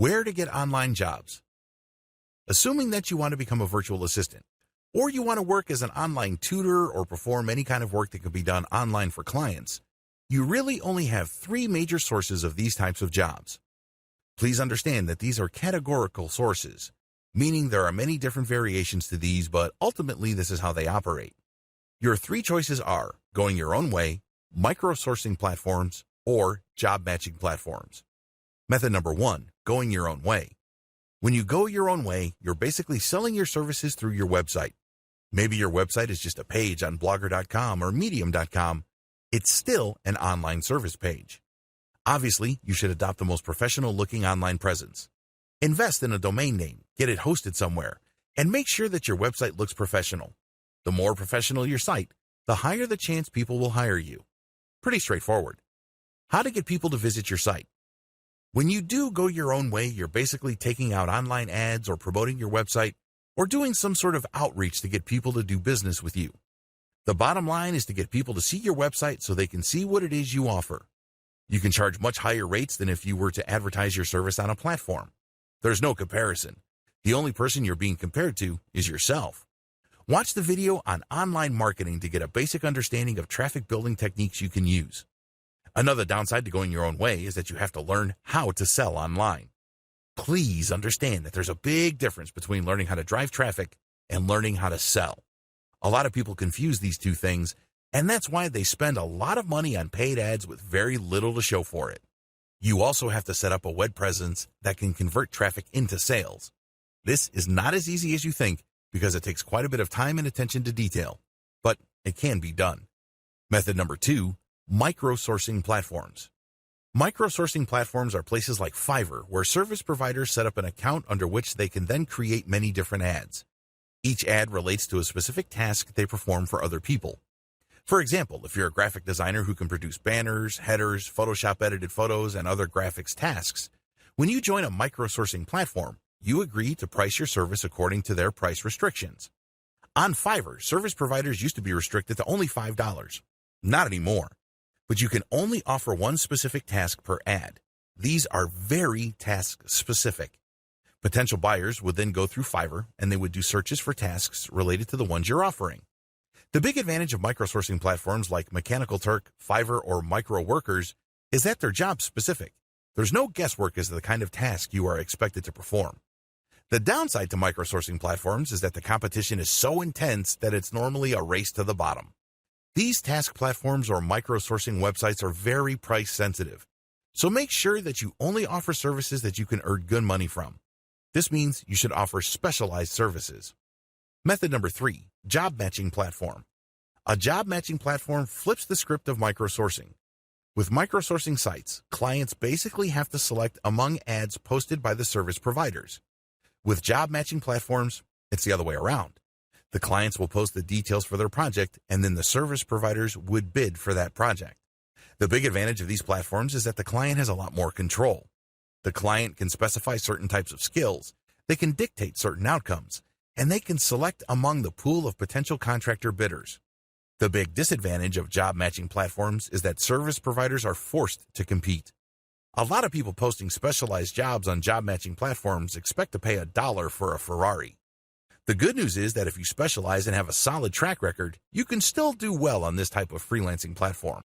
Where to get online jobs. Assuming that you want to become a virtual assistant, or you want to work as an online tutor or perform any kind of work that can be done online for clients, you really only have three major sources of these types of jobs. Please understand that these are categorical sources, meaning there are many different variations to these, but ultimately this is how they operate. Your three choices are going your own way, micro-sourcing platforms, or job matching platforms. Method number one, going your own way. When you go your own way, you're basically selling your services through your website. Maybe your website is just a page on blogger.com or medium.com. It's still an online service page. Obviously, you should adopt the most professional-looking online presence. Invest in a domain name, get it hosted somewhere, and make sure that your website looks professional. The more professional your site, the higher the chance people will hire you. Pretty straightforward. How to get people to visit your site. When you do go your own way, you're basically taking out online ads or promoting your website or doing some sort of outreach to get people to do business with you. The bottom line is to get people to see your website so they can see what it is you offer. You can charge much higher rates than if you were to advertise your service on a platform. There's no comparison. The only person you're being compared to is yourself. Watch the video on online marketing to get a basic understanding of traffic building techniques you can use. Another downside to going your own way is that you have to learn how to sell online. Please understand that there's a big difference between learning how to drive traffic and learning how to sell. A lot of people confuse these two things, and that's why they spend a lot of money on paid ads with very little to show for it. You also have to set up a web presence that can convert traffic into sales. This is not as easy as you think because it takes quite a bit of time and attention to detail, but it can be done. Method number two, micro-sourcing platforms. Micro-sourcing platforms are places like Fiverr where service providers set up an account under which they can then create many different ads. Each ad relates to a specific task they perform for other people. For example, if you're a graphic designer who can produce banners, headers, Photoshop-edited photos, and other graphics tasks, when you join a micro-sourcing platform, you agree to price your service according to their price restrictions. On Fiverr, service providers used to be restricted to only $5. Not anymore. But you can only offer one specific task per ad. These are very task-specific. Potential buyers would then go through Fiverr, and they would do searches for tasks related to the ones you're offering. The big advantage of micro-sourcing platforms like Mechanical Turk, Fiverr, or Micro Workers is that they're job-specific. There's no guesswork as to the kind of task you are expected to perform. The downside to micro-sourcing platforms is that the competition is so intense that it's normally a race to the bottom. These task platforms or micro-sourcing websites are very price-sensitive, so make sure that you only offer services that you can earn good money from. This means you should offer specialized services. Method number three, job matching platform. A job matching platform flips the script of micro-sourcing. With micro-sourcing sites, clients basically have to select among ads posted by the service providers. With job matching platforms, it's the other way around. The clients will post the details for their project, and then the service providers would bid for that project. The big advantage of these platforms is that the client has a lot more control. The client can specify certain types of skills, they can dictate certain outcomes, and they can select among the pool of potential contractor bidders. The big disadvantage of job matching platforms is that service providers are forced to compete. A lot of people posting specialized jobs on job matching platforms expect to pay $1 for a Ferrari. The good news is that if you specialize and have a solid track record, you can still do well on this type of freelancing platform.